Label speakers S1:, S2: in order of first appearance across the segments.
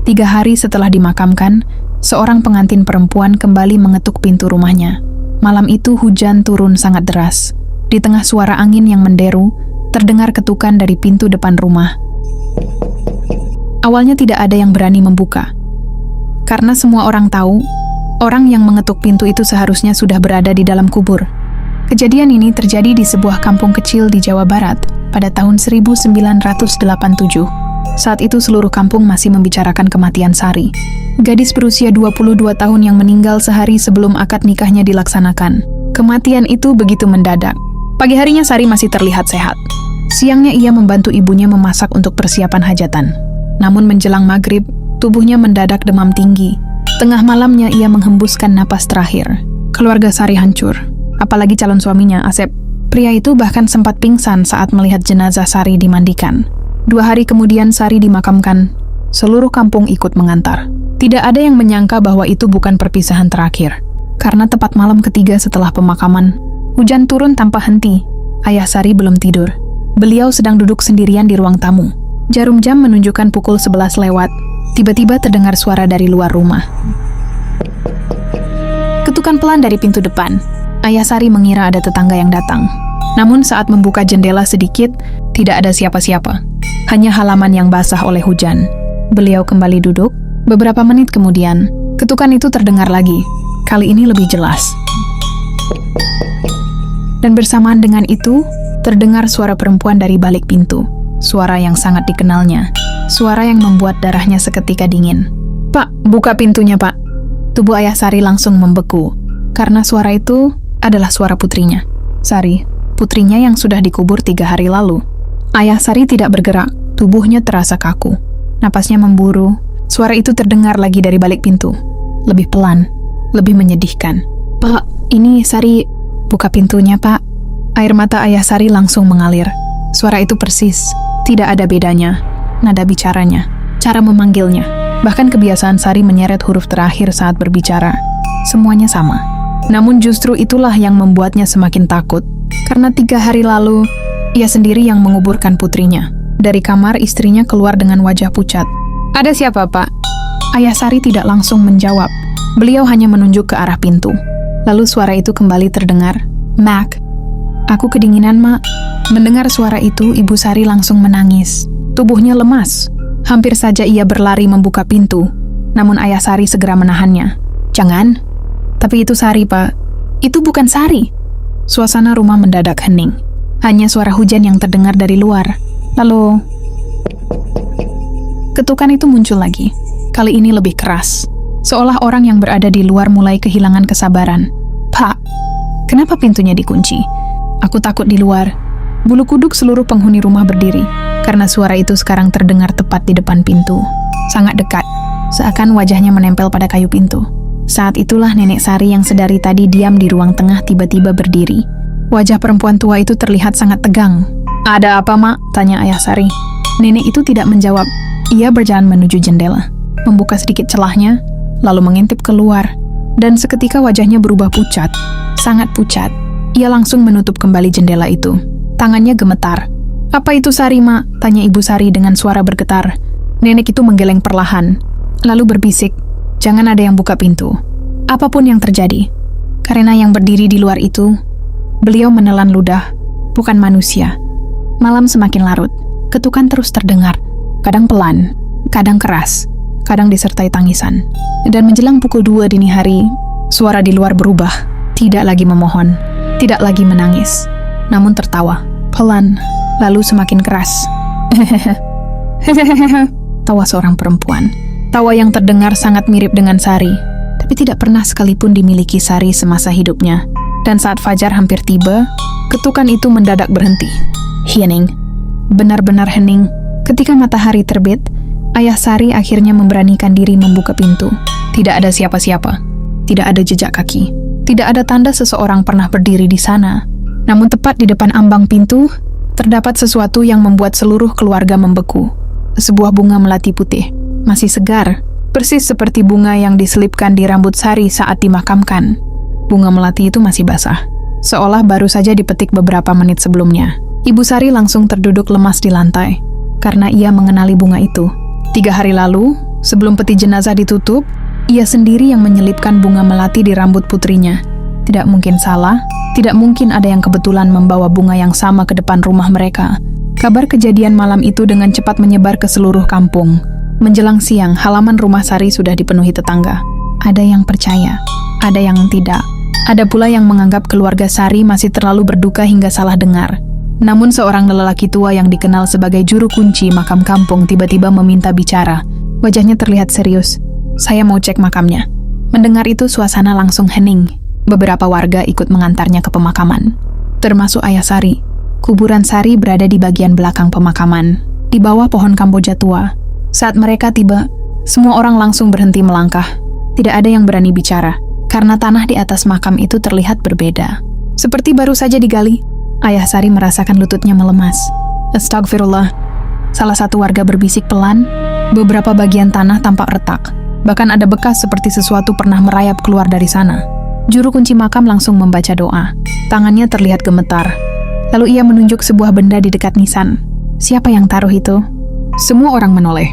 S1: 3 hari setelah dimakamkan, seorang pengantin perempuan kembali mengetuk pintu rumahnya. Malam itu hujan turun sangat deras. Di tengah suara angin yang menderu, terdengar ketukan dari pintu depan rumah. Awalnya tidak ada yang berani membuka. Karena semua orang tahu, orang yang mengetuk pintu itu seharusnya sudah berada di dalam kubur. Kejadian ini terjadi di sebuah kampung kecil di Jawa Barat pada tahun 1987. Saat itu seluruh kampung masih membicarakan kematian Sari, gadis berusia 22 tahun yang meninggal sehari sebelum akad nikahnya dilaksanakan. Kematian itu begitu mendadak. Pagi harinya Sari masih terlihat sehat. Siangnya ia membantu ibunya memasak untuk persiapan hajatan. Namun menjelang maghrib, tubuhnya mendadak demam tinggi. Tengah malamnya ia menghembuskan napas terakhir. Keluarga Sari hancur, apalagi calon suaminya, Asep. Pria itu bahkan sempat pingsan saat melihat jenazah Sari dimandikan. 2 hari kemudian Sari dimakamkan. Seluruh kampung ikut mengantar. Tidak ada yang menyangka bahwa itu bukan perpisahan terakhir. Karena tepat malam ketiga setelah pemakaman, hujan turun tanpa henti. Ayah Sari belum tidur. Beliau sedang duduk sendirian di ruang tamu. Jarum jam menunjukkan pukul 11 lewat. Tiba-tiba terdengar suara dari luar rumah. Ketukan pelan dari pintu depan. Ayah Sari mengira ada tetangga yang datang. Namun saat membuka jendela sedikit, tidak ada siapa-siapa. Hanya halaman yang basah oleh hujan. Beliau kembali duduk. Beberapa menit kemudian, ketukan itu terdengar lagi. Kali ini lebih jelas. Dan bersamaan dengan itu, terdengar suara perempuan dari balik pintu. Suara yang sangat dikenalnya. Suara yang membuat darahnya seketika dingin. "Pak, buka pintunya, Pak." Tubuh Ayah Sari langsung membeku. Karena suara itu adalah suara putrinya. Sari, putrinya yang sudah dikubur 3 hari lalu. Ayah Sari tidak bergerak. Tubuhnya terasa kaku. Napasnya memburu. Suara itu terdengar lagi dari balik pintu. Lebih pelan, lebih menyedihkan. "Pak, ini Sari." "Buka pintunya, Pak." Air mata Ayah Sari langsung mengalir. Suara itu persis. Tidak ada bedanya. Nada bicaranya, cara memanggilnya. Bahkan kebiasaan Sari menyeret huruf terakhir saat berbicara. Semuanya sama. Namun justru itulah yang membuatnya semakin takut. Karena 3 hari lalu, ia sendiri yang menguburkan putrinya. Dari kamar, istrinya keluar dengan wajah pucat. "Ada siapa, Pak?" Ayah Sari tidak langsung menjawab. Beliau hanya menunjuk ke arah pintu. Lalu suara itu kembali terdengar. "Mac." "Aku kedinginan, Mak." Mendengar suara itu, Ibu Sari langsung menangis. Tubuhnya lemas. Hampir saja ia berlari membuka pintu. Namun Ayah Sari segera menahannya. "Jangan." "Tapi itu Sari, Pak." "Itu bukan Sari." Suasana rumah mendadak hening. Hanya suara hujan yang terdengar dari luar. Lalu, ketukan itu muncul lagi. Kali ini lebih keras. Seolah orang yang berada di luar mulai kehilangan kesabaran. "Pak, kenapa pintunya dikunci?" "Aku takut di luar." Bulu kuduk seluruh penghuni rumah berdiri. Karena suara itu sekarang terdengar tepat di depan pintu. Sangat dekat. Seakan wajahnya menempel pada kayu pintu. Saat itulah Nenek Sari yang sedari tadi diam di ruang tengah tiba-tiba berdiri. Wajah perempuan tua itu terlihat sangat tegang. "Ada apa, Mak?" tanya Ayah Sari. Nenek itu tidak menjawab. Ia berjalan menuju jendela, membuka sedikit celahnya, lalu mengintip keluar. Dan seketika wajahnya berubah pucat, sangat pucat. Ia langsung menutup kembali jendela itu. Tangannya gemetar. "Apa itu, Sari, Mak?" tanya Ibu Sari dengan suara bergetar. Nenek itu menggeleng perlahan, lalu berbisik, "Jangan ada yang buka pintu. Apapun yang terjadi." Karena yang berdiri di luar itu, beliau menelan ludah, bukan manusia. Malam semakin larut. Ketukan terus terdengar. Kadang pelan, kadang keras, kadang disertai tangisan. Dan menjelang pukul 2 dini hari, suara di luar berubah. Tidak lagi memohon, tidak lagi menangis, namun tertawa. Pelan, lalu semakin keras. Tawa seorang perempuan. Tawa yang terdengar sangat mirip dengan Sari, tapi tidak pernah sekalipun dimiliki Sari semasa hidupnya. Dan saat fajar hampir tiba, ketukan itu mendadak berhenti. Hening. Benar-benar hening. Ketika matahari terbit, Ayah Sari akhirnya memberanikan diri membuka pintu. Tidak ada siapa-siapa. Tidak ada jejak kaki. Tidak ada tanda seseorang pernah berdiri di sana. Namun tepat di depan ambang pintu, terdapat sesuatu yang membuat seluruh keluarga membeku. Sebuah bunga melati putih, masih segar, persis seperti bunga yang diselipkan di rambut Sari saat dimakamkan. Bunga melati itu masih basah, seolah baru saja dipetik beberapa menit sebelumnya. Ibu Sari langsung terduduk lemas di lantai, karena ia mengenali bunga itu. 3 hari lalu, Sebelum peti jenazah ditutup, ia sendiri yang menyelipkan bunga melati di rambut putrinya. Tidak mungkin salah, tidak mungkin ada yang kebetulan membawa bunga yang sama ke depan rumah mereka. Kabar kejadian malam itu dengan cepat menyebar ke seluruh kampung. Menjelang siang, halaman rumah Sari sudah dipenuhi tetangga. Ada yang percaya, ada yang tidak. Ada pula yang menganggap keluarga Sari masih terlalu berduka hingga salah dengar. Namun seorang lelaki tua yang dikenal sebagai juru kunci makam kampung tiba-tiba meminta bicara. Wajahnya terlihat serius. Saya mau cek makamnya. Mendengar itu suasana langsung hening. Beberapa warga ikut mengantarnya ke pemakaman, termasuk ayah Sari. Kuburan Sari berada di bagian belakang pemakaman, di bawah pohon kamboja tua. Saat mereka tiba, semua orang langsung berhenti melangkah. Tidak ada yang berani bicara, karena tanah di atas makam itu terlihat berbeda. Seperti baru saja digali. Ayah Sari merasakan lututnya melemas. Astagfirullah. Salah satu warga berbisik pelan. Beberapa bagian tanah tampak retak. Bahkan ada bekas seperti sesuatu pernah merayap keluar dari sana. Juru kunci makam langsung membaca doa. Tangannya terlihat gemetar. Lalu ia menunjuk sebuah benda di dekat nisan. Siapa yang taruh itu? Semua orang menoleh.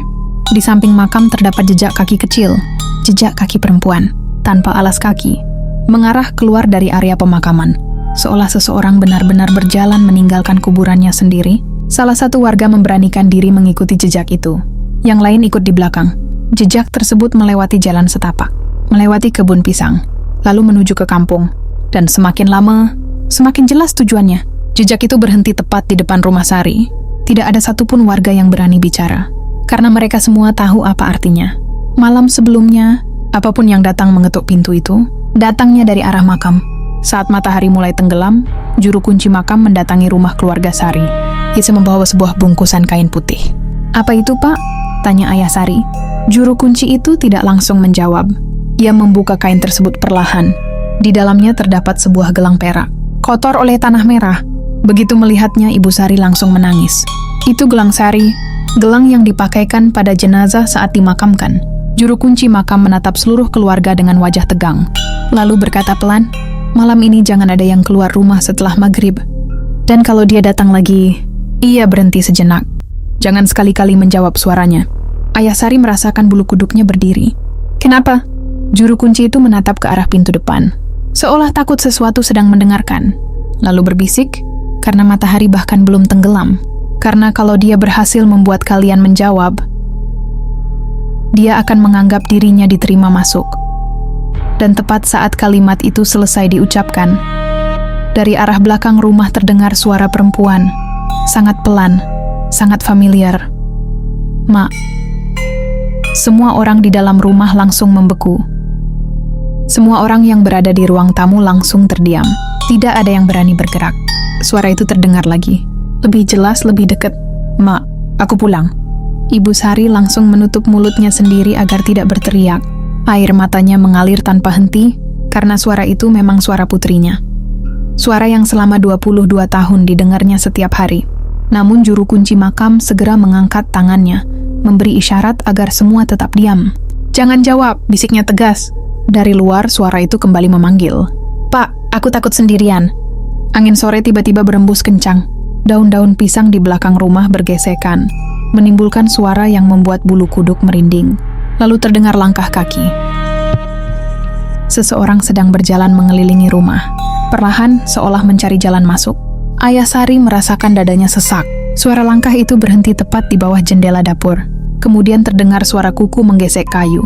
S1: Di samping makam terdapat jejak kaki kecil. Jejak kaki perempuan, tanpa alas kaki, mengarah keluar dari area pemakaman. Seolah seseorang benar-benar berjalan meninggalkan kuburannya sendiri. Salah satu warga memberanikan diri mengikuti jejak itu. Yang lain ikut di belakang. Jejak tersebut melewati jalan setapak, melewati kebun pisang, lalu menuju ke kampung. Dan semakin lama, semakin jelas tujuannya. Jejak itu berhenti tepat di depan rumah Sari. Tidak ada satupun warga yang berani bicara, karena mereka semua tahu apa artinya. Malam sebelumnya, apapun yang datang mengetuk pintu itu, datangnya dari arah makam. Saat matahari mulai tenggelam, juru kunci makam mendatangi rumah keluarga Sari. Ia membawa sebuah bungkusan kain putih. "Apa itu, Pak?" tanya ayah Sari. Juru kunci itu tidak langsung menjawab. Ia membuka kain tersebut perlahan. Di dalamnya terdapat sebuah gelang perak, kotor oleh tanah merah. Begitu melihatnya, Ibu Sari langsung menangis. Itu gelang Sari, gelang yang dipakaikan pada jenazah saat dimakamkan. Juru kunci makam menatap seluruh keluarga dengan wajah tegang. Lalu berkata pelan, "Malam ini jangan ada yang keluar rumah setelah maghrib. Dan kalau dia datang lagi..." Ia berhenti sejenak. Jangan sekali-kali menjawab suaranya. Ayah Sari merasakan bulu kuduknya berdiri. "Kenapa?" Juru kunci itu menatap ke arah pintu depan, seolah takut sesuatu sedang mendengarkan. Lalu berbisik, karena matahari bahkan belum tenggelam. Karena kalau dia berhasil membuat kalian menjawab, dia akan menganggap dirinya diterima masuk. Dan tepat saat kalimat itu selesai diucapkan, dari arah belakang rumah terdengar suara perempuan, sangat pelan, sangat familiar. "Mak." Semua orang di dalam rumah langsung membeku. Semua orang yang berada di ruang tamu langsung terdiam. Tidak ada yang berani bergerak. Suara itu terdengar lagi. Lebih jelas, lebih dekat. "Mak, aku pulang." Ibu Sari langsung menutup mulutnya sendiri agar tidak berteriak. Air matanya mengalir tanpa henti, karena suara itu memang suara putrinya. Suara yang selama 22 tahun didengarnya setiap hari. Namun juru kunci makam segera mengangkat tangannya, memberi isyarat agar semua tetap diam. "Jangan jawab," bisiknya tegas. Dari luar suara itu kembali memanggil. "Pak, aku takut sendirian." Angin sore tiba-tiba berembus kencang. Daun-daun pisang di belakang rumah bergesekan, menimbulkan suara yang membuat bulu kuduk merinding. Lalu terdengar langkah kaki. Seseorang sedang berjalan mengelilingi rumah. Perlahan, seolah mencari jalan masuk. Ayah Sari merasakan dadanya sesak. Suara langkah itu berhenti tepat di bawah jendela dapur. Kemudian terdengar suara kuku menggesek kayu.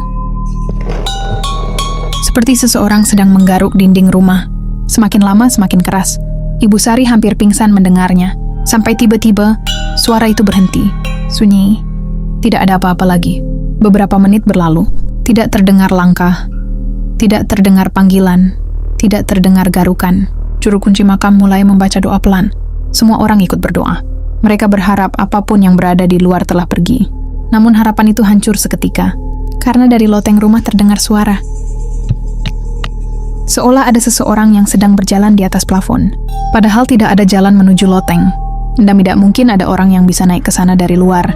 S1: Seperti seseorang sedang menggaruk dinding rumah. Semakin lama semakin keras. Ibu Sari hampir pingsan mendengarnya. Sampai tiba-tiba, suara itu berhenti. Sunyi. Tidak ada apa-apa lagi. Beberapa menit berlalu. Tidak terdengar langkah. Tidak terdengar panggilan. Tidak terdengar garukan. Juru kunci makam mulai membaca doa pelan. Semua orang ikut berdoa. Mereka berharap apapun yang berada di luar telah pergi. Namun harapan itu hancur seketika. Karena dari loteng rumah terdengar suara. Seolah ada seseorang yang sedang berjalan di atas plafon. Padahal tidak ada jalan menuju loteng. Dan tidak mungkin ada orang yang bisa naik ke sana dari luar.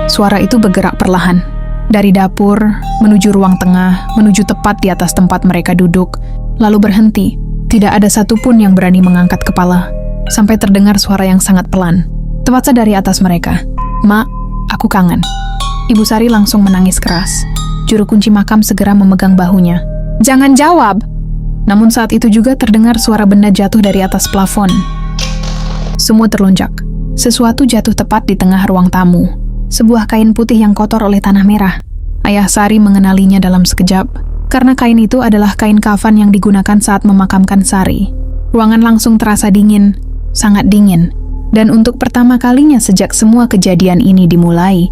S1: Suara itu bergerak perlahan. Dari dapur, menuju ruang tengah, menuju tepat di atas tempat mereka duduk. Lalu berhenti. Tidak ada satupun yang berani mengangkat kepala. Sampai terdengar suara yang sangat pelan. Tepat dari atas mereka. "Mak, aku kangen." Ibu Sari langsung menangis keras. Juru kunci makam segera memegang bahunya. "Jangan jawab!" Namun saat itu juga terdengar suara benda jatuh dari atas plafon. Semua terlunjak. Sesuatu jatuh tepat di tengah ruang tamu. Sebuah kain putih yang kotor oleh tanah merah. Ayah Sari mengenalinya dalam sekejap, karena kain itu adalah kain kafan yang digunakan saat memakamkan Sari. Ruangan langsung terasa dingin, sangat dingin. Dan untuk pertama kalinya sejak semua kejadian ini dimulai,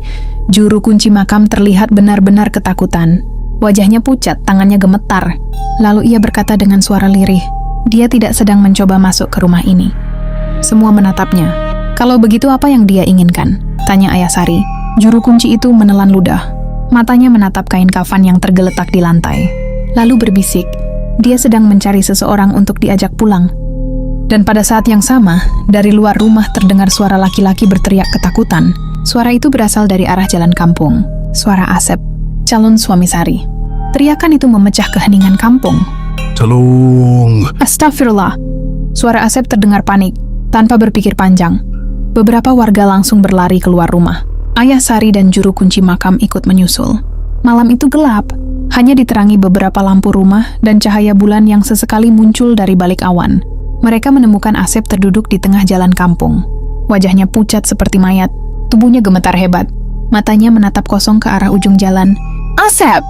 S1: juru kunci makam terlihat benar-benar ketakutan. Wajahnya pucat, tangannya gemetar. Lalu ia berkata dengan suara lirih, dia tidak sedang mencoba masuk ke rumah ini. Semua menatapnya. "Kalau begitu apa yang dia inginkan?" tanya Ayah Sari. Juru kunci itu menelan ludah. Matanya menatap kain kafan yang tergeletak di lantai. Lalu berbisik, dia sedang mencari seseorang untuk diajak pulang. Dan pada saat yang sama, dari luar rumah terdengar suara laki-laki berteriak ketakutan. Suara itu berasal dari arah jalan kampung. Suara Asep, calon suami Sari. Teriakan itu memecah keheningan kampung.
S2: "Tolong!"
S1: Astagfirullah. Suara Asep terdengar panik. Tanpa berpikir panjang, beberapa warga langsung berlari keluar rumah. Ayah Sari dan juru kunci makam ikut menyusul. Malam itu gelap, hanya diterangi beberapa lampu rumah dan cahaya bulan yang sesekali muncul dari balik awan. Mereka menemukan Asep terduduk di tengah jalan kampung. Wajahnya pucat seperti mayat, tubuhnya gemetar hebat. Matanya menatap kosong ke arah ujung jalan. "Asep!"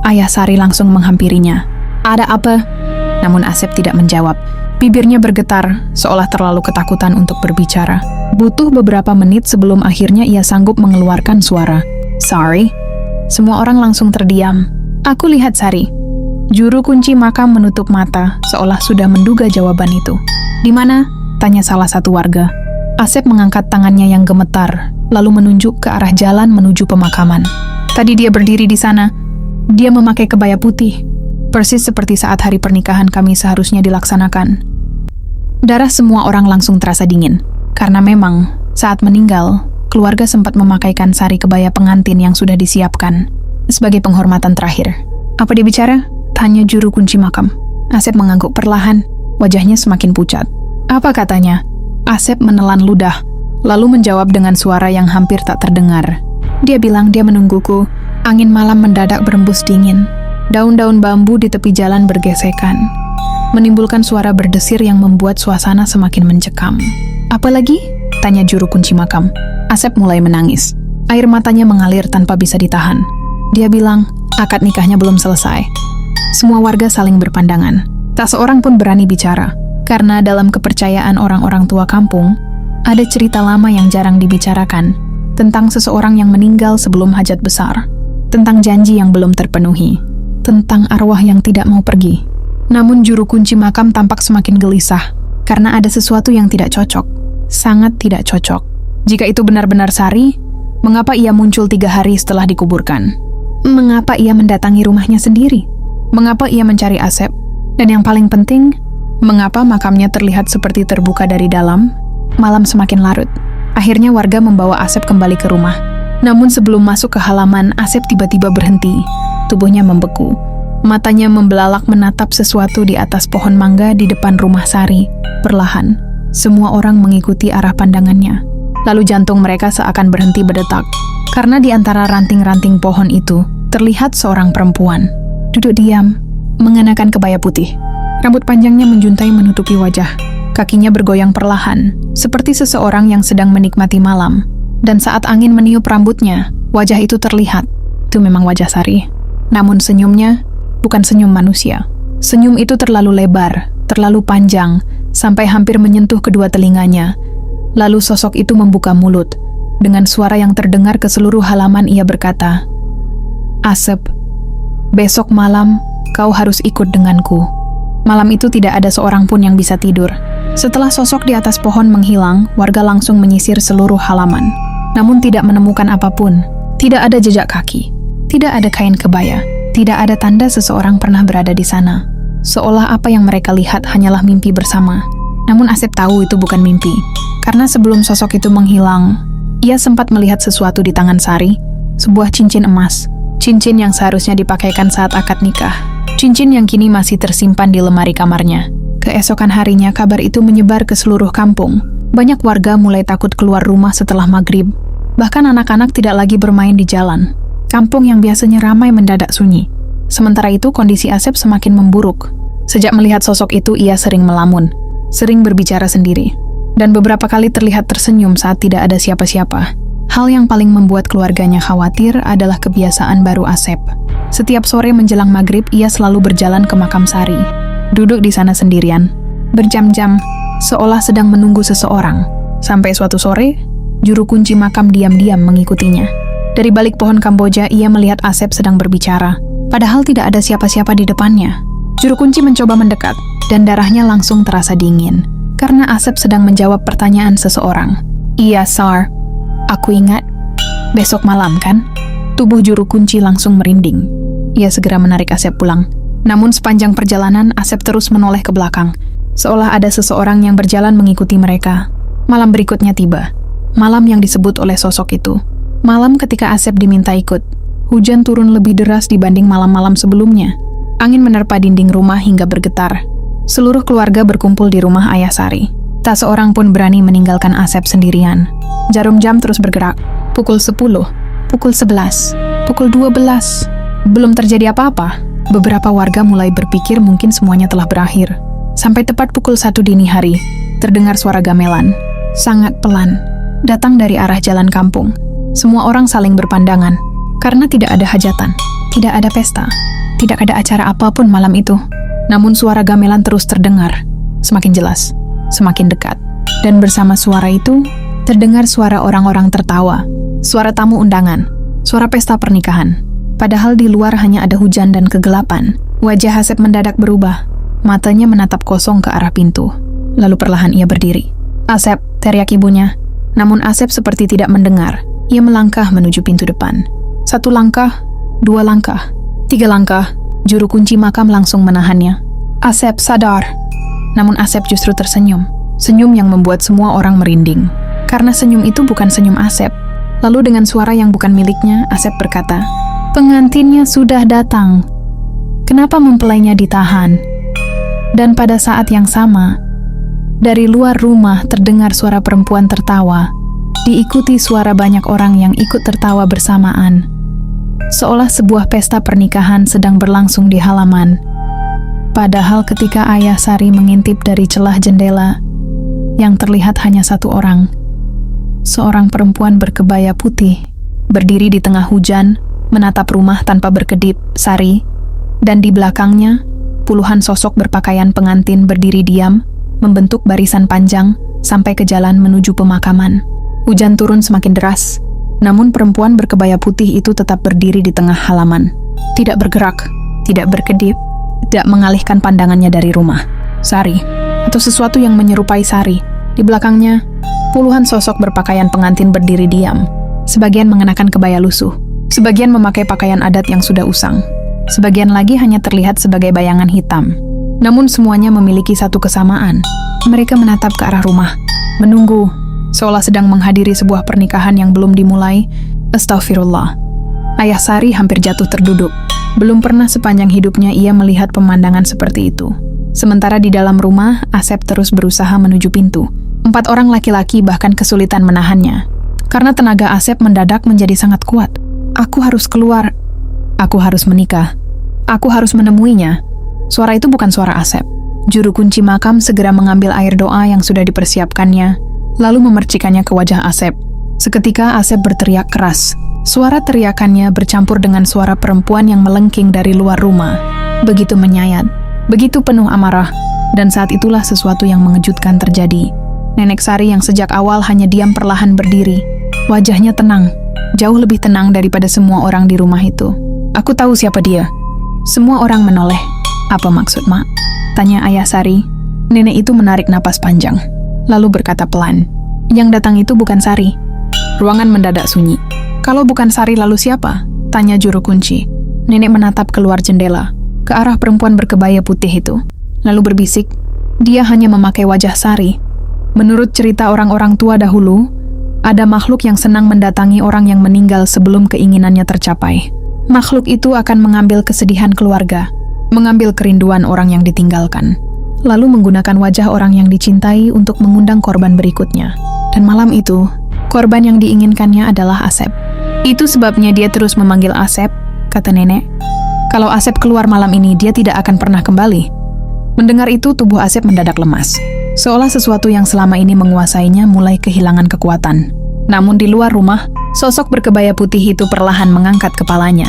S1: Ayah Sari langsung menghampirinya. "Ada apa?" Namun Asep tidak menjawab. Bibirnya bergetar, seolah terlalu ketakutan untuk berbicara. Butuh beberapa menit sebelum akhirnya ia sanggup mengeluarkan suara. "Sorry." Semua orang langsung terdiam. "Aku lihat Sari." Juru kunci makam menutup mata, seolah sudah menduga jawaban itu. "Di mana?" tanya salah satu warga. Asep mengangkat tangannya yang gemetar, lalu menunjuk ke arah jalan menuju pemakaman. "Tadi dia berdiri di sana. Dia memakai kebaya putih, persis seperti saat hari pernikahan kami seharusnya dilaksanakan." Darah semua orang langsung terasa dingin, karena memang saat meninggal, keluarga sempat memakaikan sari kebaya pengantin yang sudah disiapkan sebagai penghormatan terakhir. "Apa dia bicara?" tanya juru kunci makam. Asep mengangguk perlahan, wajahnya semakin pucat. "Apa katanya?" Asep menelan ludah, lalu menjawab dengan suara yang hampir tak terdengar. Dia bilang dia menungguku. Angin malam mendadak berembus dingin. Daun-daun bambu di tepi jalan bergesekan, menimbulkan suara berdesir yang membuat suasana semakin mencekam. "Apa lagi?" tanya juru kunci makam. Asep mulai menangis. Air matanya mengalir tanpa bisa ditahan. Dia bilang, akad nikahnya belum selesai. Semua warga saling berpandangan. Tak seorang pun berani bicara, karena dalam kepercayaan orang-orang tua kampung, ada cerita lama yang jarang dibicarakan, tentang seseorang yang meninggal sebelum hajat besar, tentang janji yang belum terpenuhi, tentang arwah yang tidak mau pergi. Namun juru kunci makam tampak semakin gelisah, karena ada sesuatu yang tidak cocok, sangat tidak cocok. Jika itu benar-benar Sari, mengapa ia muncul 3 hari setelah dikuburkan? Mengapa ia mendatangi rumahnya sendiri? Mengapa ia mencari Asep? Dan yang paling penting, mengapa makamnya terlihat seperti terbuka dari dalam? Malam semakin larut. Akhirnya warga membawa Asep kembali ke rumah. Namun sebelum masuk ke halaman, Asep tiba-tiba berhenti. Tubuhnya membeku. Matanya membelalak menatap sesuatu di atas pohon mangga di depan rumah Sari. Perlahan, semua orang mengikuti arah pandangannya. Lalu jantung mereka seakan berhenti berdetak. Karena di antara ranting-ranting pohon itu, terlihat seorang perempuan. Duduk diam, mengenakan kebaya putih. Rambut panjangnya menjuntai menutupi wajah. Kakinya bergoyang perlahan, seperti seseorang yang sedang menikmati malam. Dan saat angin meniup rambutnya, wajah itu terlihat. Itu memang wajah Sari. Namun senyumnya, bukan senyum manusia. Senyum itu terlalu lebar, terlalu panjang, sampai hampir menyentuh kedua telinganya. Lalu sosok itu membuka mulut. Dengan suara yang terdengar ke seluruh halaman ia berkata, "Asep, besok malam kau harus ikut denganku." Malam itu tidak ada seorang pun yang bisa tidur. Setelah sosok di atas pohon menghilang, warga langsung menyisir seluruh halaman. Namun tidak menemukan apapun. Tidak ada jejak kaki. Tidak ada kain kebaya. Tidak ada tanda seseorang pernah berada di sana. Seolah apa yang mereka lihat hanyalah mimpi bersama. Namun Asep tahu itu bukan mimpi. Karena sebelum sosok itu menghilang, ia sempat melihat sesuatu di tangan Sari. Sebuah cincin emas. Cincin yang seharusnya dipakaikan saat akad nikah. Cincin yang kini masih tersimpan di lemari kamarnya. Keesokan harinya kabar itu menyebar ke seluruh kampung. Banyak warga mulai takut keluar rumah setelah maghrib. Bahkan anak-anak tidak lagi bermain di jalan. Kampung yang biasanya ramai mendadak sunyi. Sementara itu kondisi Asep semakin memburuk. Sejak melihat sosok itu ia sering melamun, sering berbicara sendiri, dan beberapa kali terlihat tersenyum saat tidak ada siapa-siapa. Hal yang paling membuat keluarganya khawatir adalah kebiasaan baru Asep. Setiap sore menjelang maghrib ia selalu berjalan ke makam Sari, duduk di sana sendirian, berjam-jam, seolah sedang menunggu seseorang. Sampai suatu sore, juru kunci makam diam-diam mengikutinya. Dari balik pohon Kamboja ia melihat Asep sedang berbicara, padahal tidak ada siapa-siapa di depannya. Juru kunci mencoba mendekat, dan darahnya langsung terasa dingin, karena Asep sedang menjawab pertanyaan seseorang. Iya, Sar. Aku ingat. Besok malam, kan? Tubuh juru kunci langsung merinding. Ia segera menarik Asep pulang. Namun sepanjang perjalanan, Asep terus menoleh ke belakang, seolah ada seseorang yang berjalan mengikuti mereka. Malam berikutnya tiba. Malam yang disebut oleh sosok itu. Malam ketika Asep diminta ikut. Hujan turun lebih deras dibanding malam-malam sebelumnya. Angin menerpa dinding rumah hingga bergetar. Seluruh keluarga berkumpul di rumah Ayah Sari. Tak seorang pun berani meninggalkan Asep sendirian. Jarum jam terus bergerak. Pukul 10, pukul 11, pukul 12. Belum terjadi apa-apa. Beberapa warga mulai berpikir mungkin semuanya telah berakhir. Sampai tepat pukul 1 dini hari, terdengar suara gamelan. Sangat pelan. Datang dari arah jalan kampung. Semua orang saling berpandangan. Karena tidak ada hajatan, tidak ada pesta, tidak ada acara apapun malam itu. Namun suara gamelan terus terdengar. Semakin jelas, semakin dekat. Dan bersama suara itu, terdengar suara orang-orang tertawa. Suara tamu undangan, suara pesta pernikahan. Padahal di luar hanya ada hujan dan kegelapan. Wajah Asep mendadak berubah. Matanya menatap kosong ke arah pintu. Lalu perlahan ia berdiri. Asep, teriak ibunya. Namun Asep seperti tidak mendengar. Ia melangkah menuju pintu depan. 1 langkah, 2 langkah, 3 langkah. Juru kunci makam langsung menahannya. Asep, sadar. Namun Asep justru tersenyum. Senyum yang membuat semua orang merinding. Karena senyum itu bukan senyum Asep. Lalu dengan suara yang bukan miliknya, Asep berkata, pengantinnya sudah datang. Kenapa mempelainya ditahan? Dan pada saat yang sama, dari luar rumah terdengar suara perempuan tertawa, diikuti suara banyak orang yang ikut tertawa bersamaan. Seolah sebuah pesta pernikahan sedang berlangsung di halaman. Padahal ketika Ayah Sari mengintip dari celah jendela, yang terlihat hanya 1 orang. Seorang perempuan berkebaya putih, berdiri di tengah hujan, menatap rumah tanpa berkedip, Sari, dan di belakangnya, puluhan sosok berpakaian pengantin berdiri diam, membentuk barisan panjang, sampai ke jalan menuju pemakaman. Hujan turun semakin deras, namun perempuan berkebaya putih itu tetap berdiri di tengah halaman. Tidak bergerak, tidak berkedip, tidak mengalihkan pandangannya dari rumah. Sari, atau sesuatu yang menyerupai Sari. Di belakangnya, puluhan sosok berpakaian pengantin berdiri diam. Sebagian mengenakan kebaya lusuh, sebagian memakai pakaian adat yang sudah usang. Sebagian lagi hanya terlihat sebagai bayangan hitam. Namun semuanya memiliki satu kesamaan. Mereka menatap ke arah rumah, menunggu, seolah sedang menghadiri sebuah pernikahan yang belum dimulai. Astagfirullah. Ayah Sari hampir jatuh terduduk. Belum pernah sepanjang hidupnya ia melihat pemandangan seperti itu. Sementara di dalam rumah, Asep terus berusaha menuju pintu. 4 orang laki-laki bahkan kesulitan menahannya. Karena tenaga Asep mendadak menjadi sangat kuat. Aku harus keluar. Aku harus menikah. Aku harus menemuinya. Suara itu bukan suara Asep. Juru kunci makam segera mengambil air doa yang sudah dipersiapkannya, lalu memercikannya ke wajah Asep. Seketika Asep berteriak keras. Suara teriakannya bercampur dengan suara perempuan yang melengking dari luar rumah. Begitu menyayat, begitu penuh amarah, dan saat itulah sesuatu yang mengejutkan terjadi. Nenek Sari yang sejak awal hanya diam perlahan berdiri. Wajahnya tenang, jauh lebih tenang daripada semua orang di rumah itu. Aku tahu siapa dia. Semua orang menoleh. Apa maksud, Mak? Tanya Ayah Sari. Nenek itu menarik napas panjang, lalu berkata pelan, yang datang itu bukan Sari. Ruangan mendadak sunyi. Kalau bukan Sari lalu siapa? Tanya juru kunci. Nenek menatap keluar jendela, ke arah perempuan berkebaya putih itu, lalu berbisik, dia hanya memakai wajah Sari. Menurut cerita orang-orang tua dahulu, ada makhluk yang senang mendatangi orang yang meninggal sebelum keinginannya tercapai. Makhluk itu akan mengambil kesedihan keluarga, mengambil kerinduan orang yang ditinggalkan, lalu menggunakan wajah orang yang dicintai untuk mengundang korban berikutnya. Dan malam itu, korban yang diinginkannya adalah Asep. Itu sebabnya dia terus memanggil Asep, kata nenek. Kalau Asep keluar malam ini, dia tidak akan pernah kembali. Mendengar itu, tubuh Asep mendadak lemas. Seolah sesuatu yang selama ini menguasainya mulai kehilangan kekuatan. Namun di luar rumah, sosok berkebaya putih itu perlahan mengangkat kepalanya,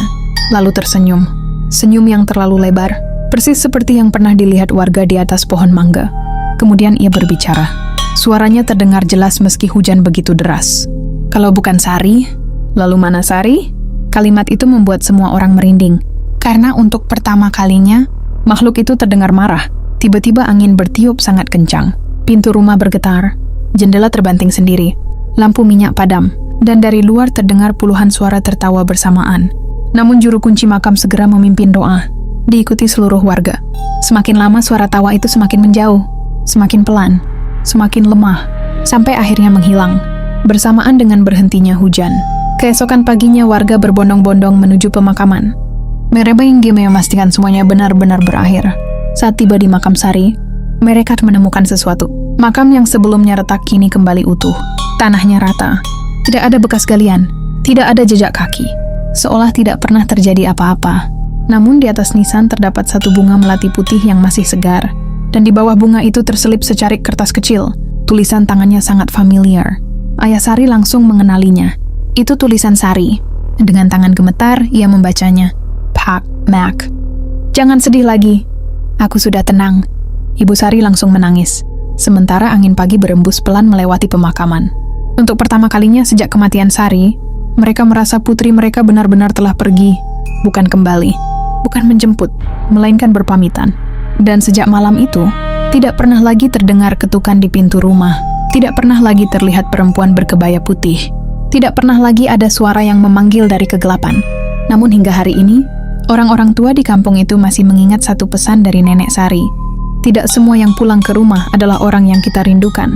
S1: lalu tersenyum. Senyum yang terlalu lebar, persis seperti yang pernah dilihat warga di atas pohon mangga. Kemudian ia berbicara. Suaranya terdengar jelas meski hujan begitu deras. Kalau bukan Sari, lalu mana Sari? Kalimat itu membuat semua orang merinding. Karena untuk pertama kalinya, makhluk itu terdengar marah. Tiba-tiba angin bertiup sangat kencang. Pintu rumah bergetar, jendela terbanting sendiri, lampu minyak padam, dan dari luar terdengar puluhan suara tertawa bersamaan. Namun juru kunci makam segera memimpin doa, diikuti seluruh warga. Semakin lama suara tawa itu semakin menjauh, semakin pelan, semakin lemah, sampai akhirnya menghilang, bersamaan dengan berhentinya hujan. Keesokan paginya warga berbondong-bondong menuju pemakaman. Mereka ingin memastikan semuanya benar-benar berakhir. Saat tiba di makam Sari, mereka menemukan sesuatu. Makam yang sebelumnya retak kini kembali utuh. Tanahnya rata. Tidak ada bekas galian. Tidak ada jejak kaki. Seolah tidak pernah terjadi apa-apa. Namun di atas nisan terdapat satu bunga melati putih yang masih segar. Dan di bawah bunga itu terselip secarik kertas kecil. Tulisan tangannya sangat familiar. Ayah Sari langsung mengenalinya. Itu tulisan Sari. Dengan tangan gemetar, ia membacanya. Pak Mac. Jangan sedih lagi. Aku sudah tenang. Ibu Sari langsung menangis. Sementara angin pagi berembus pelan melewati pemakaman. Untuk pertama kalinya sejak kematian Sari, mereka merasa putri mereka benar-benar telah pergi. Bukan kembali. Bukan menjemput, melainkan berpamitan. Dan sejak malam itu, tidak pernah lagi terdengar ketukan di pintu rumah. Tidak pernah lagi terlihat perempuan berkebaya putih. Tidak pernah lagi ada suara yang memanggil dari kegelapan. Namun hingga hari ini, orang-orang tua di kampung itu masih mengingat satu pesan dari Nenek Sari. Tidak semua yang pulang ke rumah adalah orang yang kita rindukan.